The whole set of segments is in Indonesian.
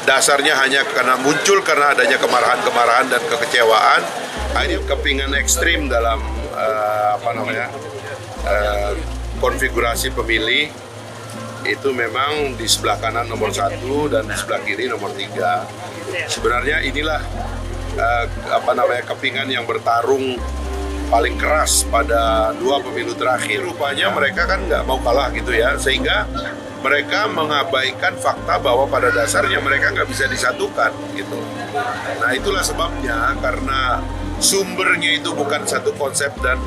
dasarnya hanya karena adanya kemarahan dan kekecewaan. Akhirnya kepingan ekstrim dalam konfigurasi pemilih itu memang di sebelah kanan nomor 1 dan di sebelah kiri nomor 3. Sebenarnya inilah kepingan yang bertarung paling keras pada 2 pemilu terakhir. Rupanya mereka kan nggak mau kalah gitu ya, sehingga mereka mengabaikan fakta bahwa pada dasarnya mereka nggak bisa disatukan gitu. Nah itulah sebabnya, karena sumbernya itu bukan satu konsep dan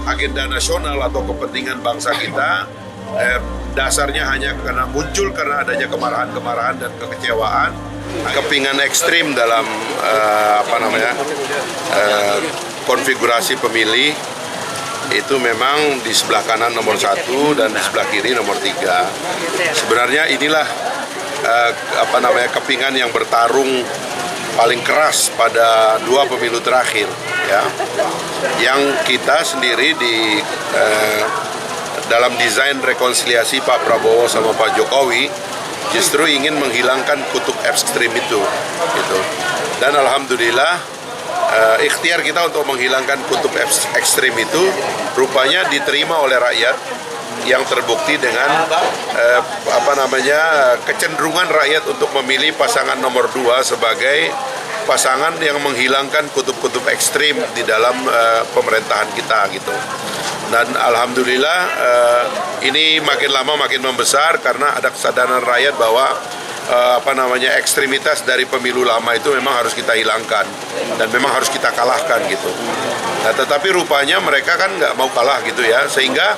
agenda nasional atau kepentingan bangsa kita, dasarnya hanya karena adanya kemarahan dan kekecewaan. Kepingan ekstrim dalam konfigurasi pemilih itu memang di sebelah kanan nomor 1 dan di sebelah kiri nomor 3. Sebenarnya inilah kepingan yang bertarung paling keras pada 2 pemilu terakhir ya. Yang kita sendiri dalam desain rekonsiliasi Pak Prabowo sama Pak Jokowi justru ingin menghilangkan kutub ekstrim itu gitu. Dan alhamdulillah ikhtiar kita untuk menghilangkan kutub ekstrim itu rupanya diterima oleh rakyat, yang terbukti dengan kecenderungan rakyat untuk memilih pasangan nomor 2 sebagai pasangan yang menghilangkan kutub-kutub ekstrim di dalam pemerintahan kita gitu. Dan alhamdulillah ini makin lama makin membesar karena ada kesadaran rakyat bahwa ekstremitas dari pemilu lama itu memang harus kita hilangkan dan memang harus kita kalahkan gitu. Nah, tetapi rupanya mereka kan nggak mau kalah gitu ya, sehingga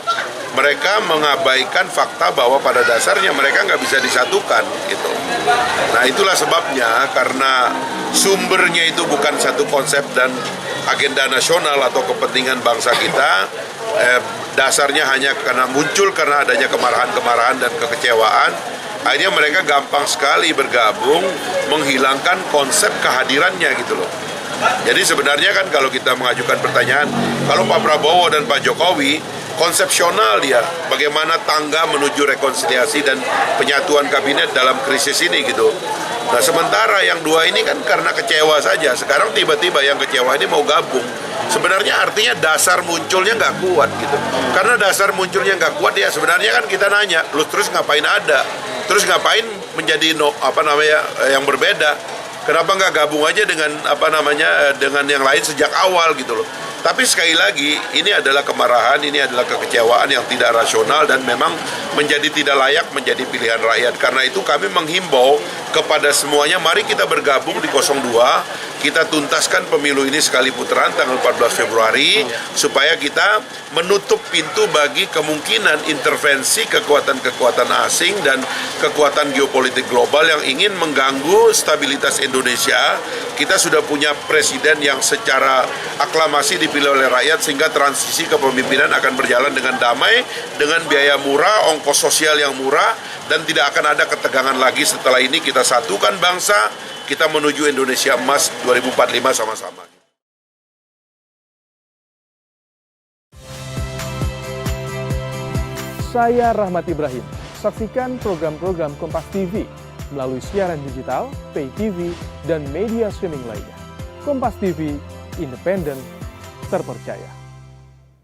mereka mengabaikan fakta bahwa pada dasarnya mereka nggak bisa disatukan gitu. Nah itulah sebabnya, karena sumbernya itu bukan satu konsep dan agenda nasional atau kepentingan bangsa kita, dasarnya hanya karena adanya kemarahan dan kekecewaan. Akhirnya mereka gampang sekali bergabung menghilangkan konsep kehadirannya gitu loh. Jadi sebenarnya kan kalau kita mengajukan pertanyaan, kalau Pak Prabowo dan Pak Jokowi konsepsional dia bagaimana tangga menuju rekonsiliasi dan penyatuan kabinet dalam krisis ini gitu. Nah sementara yang 2 ini kan karena kecewa saja, sekarang tiba-tiba yang kecewa ini mau gabung. Sebenarnya artinya dasar munculnya nggak kuat gitu. Karena dasar munculnya nggak kuat ya sebenarnya kan kita nanya, lu terus ngapain ada? Terus ngapain menjadi yang berbeda? Kenapa nggak gabung aja dengan dengan yang lain sejak awal gitu loh. Tapi sekali lagi ini adalah kemarahan, ini adalah kekecewaan yang tidak rasional dan memang menjadi tidak layak menjadi pilihan rakyat. Karena itu kami menghimbau kepada semuanya, mari kita bergabung di 02, kita tuntaskan pemilu ini sekali putaran tanggal 14 Februari supaya kita menutup pintu bagi kemungkinan intervensi kekuatan-kekuatan asing dan kekuatan geopolitik global yang ingin mengganggu stabilitas Indonesia. Kita sudah punya presiden yang secara aklamasi dipilih oleh rakyat, sehingga transisi kepemimpinan akan berjalan dengan damai, dengan biaya murah, ongkos sosial yang murah, dan tidak akan ada ketegangan lagi. Setelah ini kita satukan bangsa, kita menuju Indonesia Emas 2045 sama-sama. Saya Rahmat Ibrahim. Saksikan program-program Kompas TV melalui siaran digital, pay TV, dan media streaming lainnya. Kompas TV, independen, terpercaya.